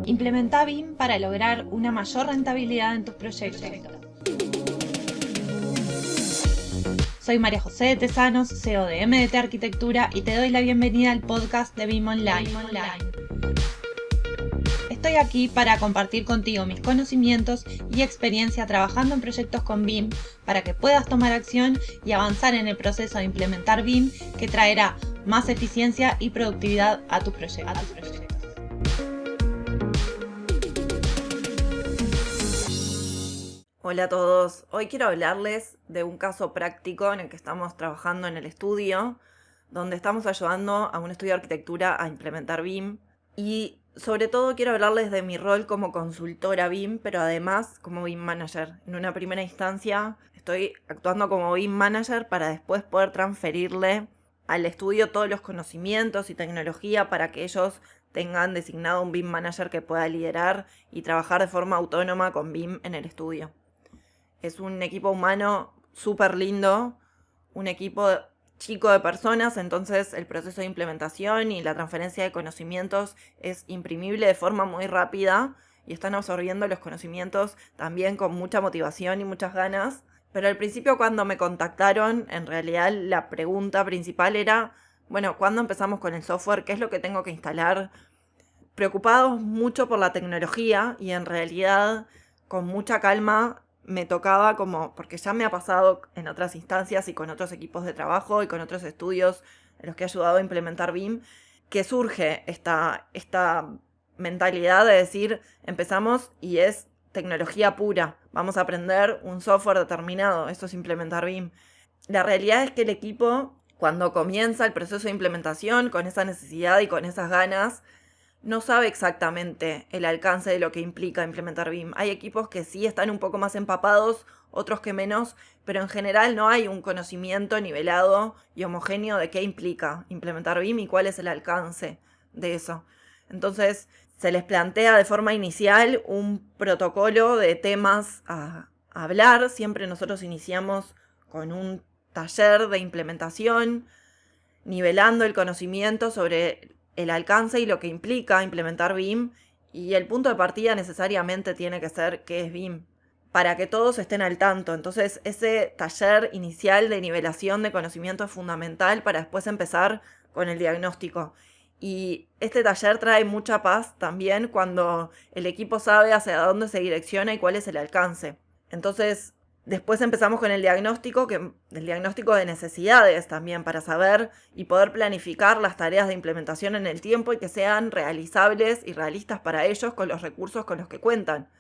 Implementa BIM para lograr una mayor rentabilidad en tus proyectos. Soy María José de Tesanos, CEO de MDT Arquitectura, y te doy la bienvenida al podcast de BIM Online. Estoy aquí para compartir contigo mis conocimientos y experiencia trabajando en proyectos con BIM para que puedas tomar acción y avanzar en el proceso de implementar BIM, que traerá más eficiencia y productividad a tus proyectos. Hola a todos, hoy quiero hablarles de un caso práctico en el que estamos trabajando en el estudio, donde estamos ayudando a un estudio de arquitectura a implementar BIM, y sobre todo quiero hablarles de mi rol como consultora BIM, pero además como BIM Manager. En una primera instancia estoy actuando como BIM Manager para después poder transferirle al estudio todos los conocimientos y tecnología para que ellos tengan designado un BIM Manager que pueda liderar y trabajar de forma autónoma con BIM en el estudio. Es un equipo humano súper lindo, un equipo chico de personas, entonces el proceso de implementación y la transferencia de conocimientos es imprimible de forma muy rápida y están absorbiendo los conocimientos también con mucha motivación y muchas ganas. Pero al principio, cuando me contactaron, en realidad la pregunta principal era, bueno, ¿cuándo empezamos con el software? ¿Qué es lo que tengo que instalar? Preocupados mucho por la tecnología, y en realidad con mucha calma me tocaba, como, porque ya me ha pasado en otras instancias y con otros equipos de trabajo y con otros estudios en los que he ayudado a implementar BIM, que surge esta mentalidad de decir, empezamos y es tecnología pura, vamos a aprender un software determinado, eso es implementar BIM. La realidad es que el equipo, cuando comienza el proceso de implementación con esa necesidad y con esas ganas, no sabe exactamente el alcance de lo que implica implementar BIM. Hay equipos que sí están un poco más empapados, otros que menos, pero en general no hay un conocimiento nivelado y homogéneo de qué implica implementar BIM y cuál es el alcance de eso. Entonces, se les plantea de forma inicial un protocolo de temas a hablar. Siempre nosotros iniciamos con un taller de implementación, nivelando el conocimiento sobre el alcance y lo que implica implementar BIM, y el punto de partida necesariamente tiene que ser qué es BIM, para que todos estén al tanto. Entonces, ese taller inicial de nivelación de conocimiento es fundamental para después empezar con el diagnóstico. Y este taller trae mucha paz también cuando el equipo sabe hacia dónde se direcciona y cuál es el alcance. Entonces, después empezamos con el diagnóstico de necesidades también, para saber y poder planificar las tareas de implementación en el tiempo y que sean realizables y realistas para ellos con los recursos con los que cuentan.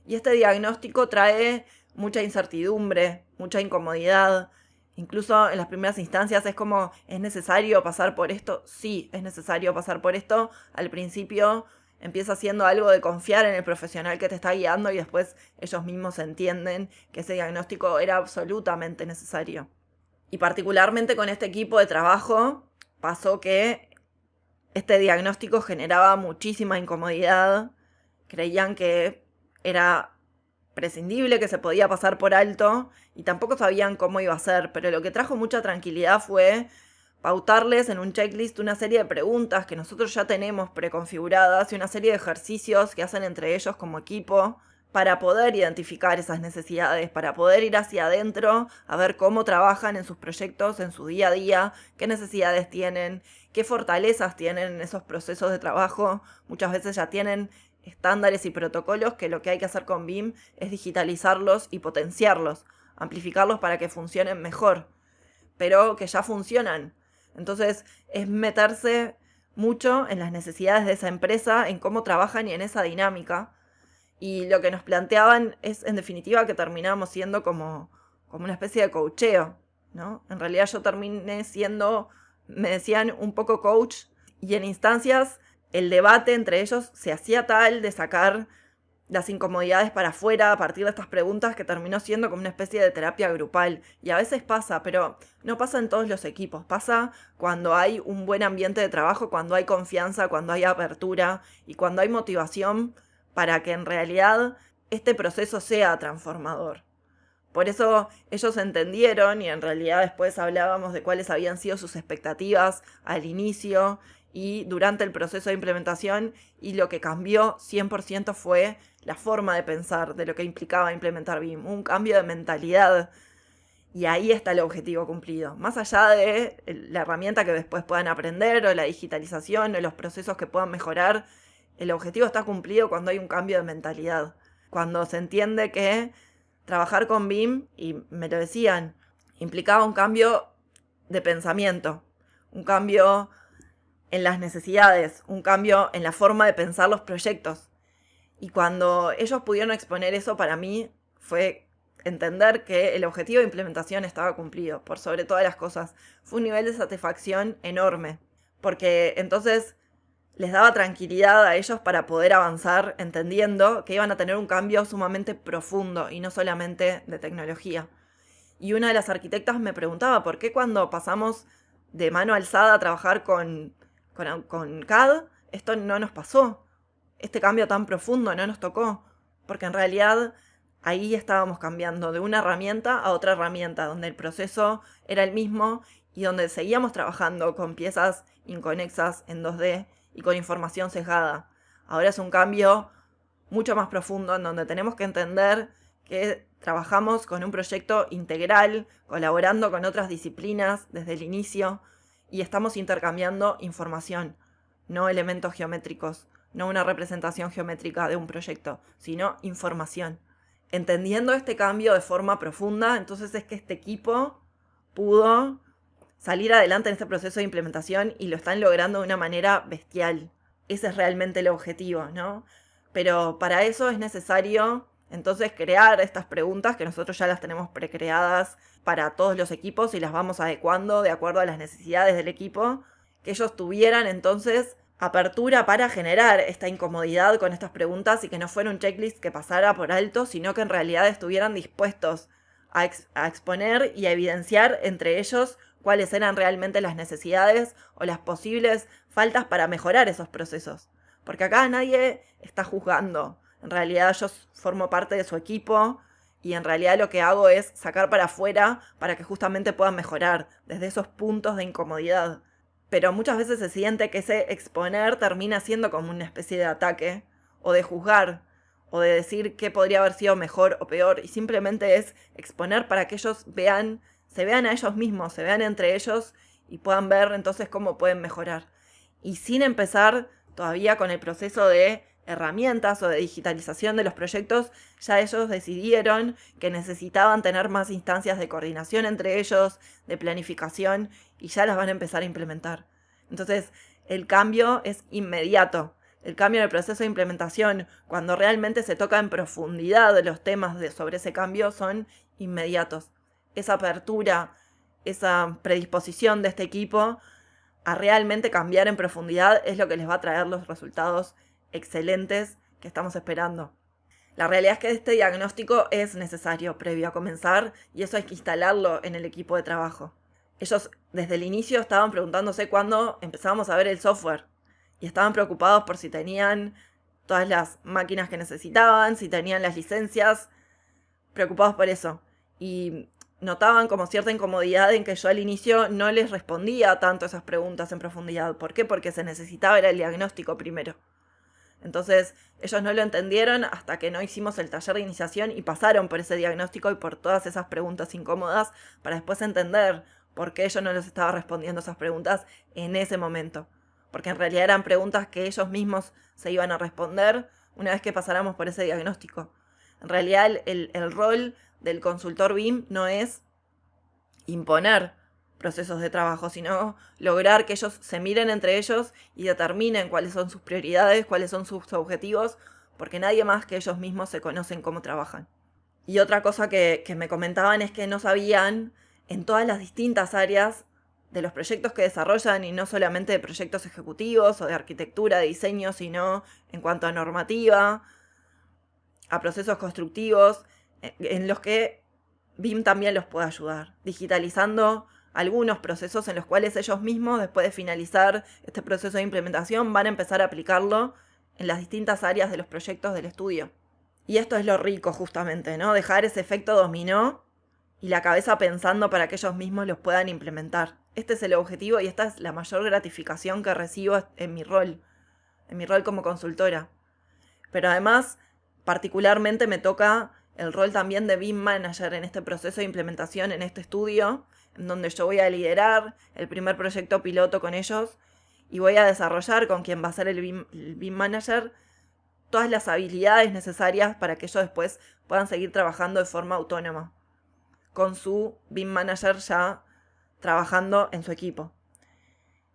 Y este diagnóstico trae mucha incertidumbre, mucha incomodidad. Incluso en las primeras instancias es como, ¿es necesario pasar por esto? Sí, es necesario pasar por esto. Al principio empieza siendo algo de confiar en el profesional que te está guiando, y después ellos mismos entienden que ese diagnóstico era absolutamente necesario. Y particularmente con este equipo de trabajo pasó que este diagnóstico generaba muchísima incomodidad. Creían que era prescindible, que se podía pasar por alto, y tampoco sabían cómo iba a ser. Pero lo que trajo mucha tranquilidad fue pautarles en un checklist una serie de preguntas que nosotros ya tenemos preconfiguradas y una serie de ejercicios que hacen entre ellos como equipo para poder identificar esas necesidades, para poder ir hacia adentro a ver cómo trabajan en sus proyectos, en su día a día, qué necesidades tienen, qué fortalezas tienen en esos procesos de trabajo. Muchas veces ya tienen estándares y protocolos que lo que hay que hacer con BIM es digitalizarlos y potenciarlos, amplificarlos para que funcionen mejor, pero que ya funcionan. Entonces es meterse mucho en las necesidades de esa empresa, en cómo trabajan y en esa dinámica. Y lo que nos planteaban es, en definitiva, que terminamos siendo como una especie de coacheo, ¿no? En realidad yo terminé siendo, me decían, un poco coach, y en instancias el debate entre ellos se hacía tal de sacar las incomodidades para afuera a partir de estas preguntas, que terminó siendo como una especie de terapia grupal. Y a veces pasa, pero no pasa en todos los equipos. Pasa cuando hay un buen ambiente de trabajo, cuando hay confianza, cuando hay apertura y cuando hay motivación para que en realidad este proceso sea transformador. Por eso ellos entendieron, y en realidad después hablábamos de cuáles habían sido sus expectativas al inicio y durante el proceso de implementación, y lo que cambió 100% fue la forma de pensar de lo que implicaba implementar BIM, un cambio de mentalidad. Y ahí está el objetivo cumplido. Más allá de la herramienta que después puedan aprender, o la digitalización, o los procesos que puedan mejorar, el objetivo está cumplido cuando hay un cambio de mentalidad. Cuando se entiende que trabajar con BIM, y me lo decían, implicaba un cambio de pensamiento, un cambio en las necesidades, un cambio en la forma de pensar los proyectos. Y cuando ellos pudieron exponer eso, para mí fue entender que el objetivo de implementación estaba cumplido, por sobre todas las cosas. Fue un nivel de satisfacción enorme, porque entonces les daba tranquilidad a ellos para poder avanzar, entendiendo que iban a tener un cambio sumamente profundo y no solamente de tecnología. Y una de las arquitectas me preguntaba por qué cuando pasamos de mano alzada a trabajar con CAD, esto no nos pasó. Este cambio tan profundo no nos tocó, porque en realidad ahí estábamos cambiando de una herramienta a otra herramienta, donde el proceso era el mismo y donde seguíamos trabajando con piezas inconexas en 2D y con información sesgada. Ahora es un cambio mucho más profundo, en donde tenemos que entender que trabajamos con un proyecto integral, colaborando con otras disciplinas desde el inicio, y estamos intercambiando información, no elementos geométricos, no una representación geométrica de un proyecto, sino información. Entendiendo este cambio de forma profunda, entonces es que este equipo pudo salir adelante en este proceso de implementación y lo están logrando de una manera bestial. Ese es realmente el objetivo, ¿no? Pero para eso es necesario entonces crear estas preguntas, que nosotros ya las tenemos precreadas para todos los equipos y las vamos adecuando de acuerdo a las necesidades del equipo, que ellos tuvieran entonces apertura para generar esta incomodidad con estas preguntas y que no fuera un checklist que pasara por alto, sino que en realidad estuvieran dispuestos a exponer y a evidenciar entre ellos cuáles eran realmente las necesidades o las posibles faltas para mejorar esos procesos. Porque acá nadie está juzgando. En realidad yo formo parte de su equipo y en realidad lo que hago es sacar para afuera para que justamente puedan mejorar desde esos puntos de incomodidad. Pero muchas veces se siente que ese exponer termina siendo como una especie de ataque, o de juzgar, o de decir qué podría haber sido mejor o peor, y simplemente es exponer para que ellos se vean a ellos mismos, se vean entre ellos y puedan ver entonces cómo pueden mejorar. Y sin empezar todavía con el proceso de herramientas o de digitalización de los proyectos, ya ellos decidieron que necesitaban tener más instancias de coordinación entre ellos, de planificación, y ya las van a empezar a implementar. Entonces, el cambio es inmediato. El cambio en el proceso de implementación, cuando realmente se toca en profundidad los temas sobre ese cambio, son inmediatos. Esa apertura, esa predisposición de este equipo a realmente cambiar en profundidad es lo que les va a traer los resultados excelentes que estamos esperando. La realidad es que este diagnóstico es necesario previo a comenzar, y eso hay que instalarlo en el equipo de trabajo. Ellos desde el inicio estaban preguntándose cuándo empezábamos a ver el software, y estaban preocupados por si tenían todas las máquinas que necesitaban, si tenían las licencias, preocupados por eso. Y notaban como cierta incomodidad en que yo al inicio no les respondía tanto esas preguntas en profundidad. ¿Por qué? Porque se necesitaba el diagnóstico primero. Entonces ellos no lo entendieron hasta que no hicimos el taller de iniciación y pasaron por ese diagnóstico y por todas esas preguntas incómodas para después entender por qué yo no les estaba respondiendo esas preguntas en ese momento. Porque en realidad eran preguntas que ellos mismos se iban a responder una vez que pasáramos por ese diagnóstico. En realidad el rol del consultor BIM no es imponer procesos de trabajo, sino lograr que ellos se miren entre ellos y determinen cuáles son sus prioridades, cuáles son sus objetivos, porque nadie más que ellos mismos se conocen cómo trabajan. Y otra cosa que me comentaban es que no sabían en todas las distintas áreas de los proyectos que desarrollan, y no solamente de proyectos ejecutivos o de arquitectura, de diseño, sino en cuanto a normativa, a procesos constructivos, en los que BIM también los puede ayudar, digitalizando algunos procesos en los cuales ellos mismos, después de finalizar este proceso de implementación, van a empezar a aplicarlo en las distintas áreas de los proyectos del estudio. Y esto es lo rico justamente, ¿no? Dejar ese efecto dominó y la cabeza pensando para que ellos mismos los puedan implementar. Este es el objetivo y esta es la mayor gratificación que recibo en mi rol como consultora. Pero además, particularmente me toca el rol también de BIM Manager en este proceso de implementación, en este estudio, en donde yo voy a liderar el primer proyecto piloto con ellos y voy a desarrollar con quien va a ser el BIM Manager todas las habilidades necesarias para que ellos después puedan seguir trabajando de forma autónoma, con su BIM Manager ya trabajando en su equipo.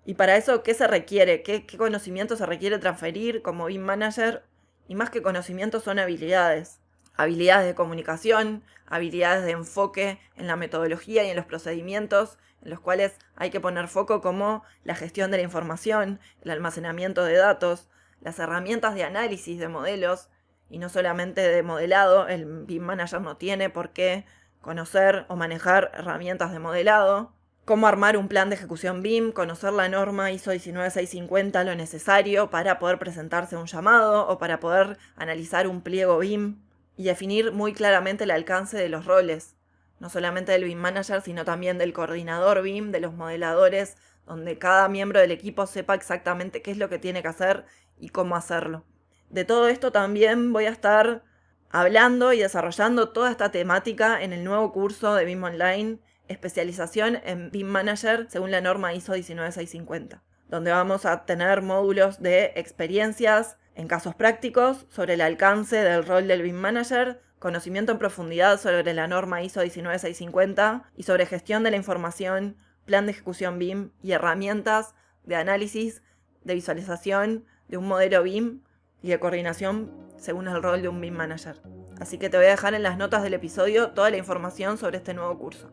Y para eso, ¿qué se requiere? ¿Qué conocimiento se requiere transferir como BIM Manager? Y más que conocimientos son habilidades. Habilidades de comunicación, habilidades de enfoque en la metodología y en los procedimientos, en los cuales hay que poner foco como la gestión de la información, el almacenamiento de datos, las herramientas de análisis de modelos, y no solamente de modelado. El BIM Manager no tiene por qué conocer o manejar herramientas de modelado. Cómo armar un plan de ejecución BIM, conocer la norma ISO 19650, lo necesario para poder presentarse a un llamado o para poder analizar un pliego BIM y definir muy claramente el alcance de los roles, no solamente del BIM Manager, sino también del coordinador BIM, de los modeladores, donde cada miembro del equipo sepa exactamente qué es lo que tiene que hacer y cómo hacerlo. De todo esto también voy a estar hablando y desarrollando toda esta temática en el nuevo curso de BIM Online, especialización en BIM Manager según la norma ISO 19650, donde vamos a tener módulos de experiencias en casos prácticos sobre el alcance del rol del BIM Manager, conocimiento en profundidad sobre la norma ISO 19650 y sobre gestión de la información, plan de ejecución BIM y herramientas de análisis, de visualización de un modelo BIM y de coordinación según el rol de un BIM Manager. Así que te voy a dejar en las notas del episodio toda la información sobre este nuevo curso.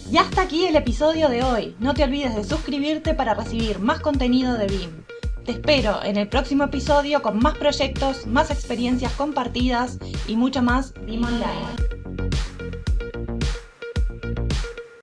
Y hasta aquí el episodio de hoy. No te olvides de suscribirte para recibir más contenido de BIM. Te espero en el próximo episodio con más proyectos, más experiencias compartidas y mucho más BIM Online.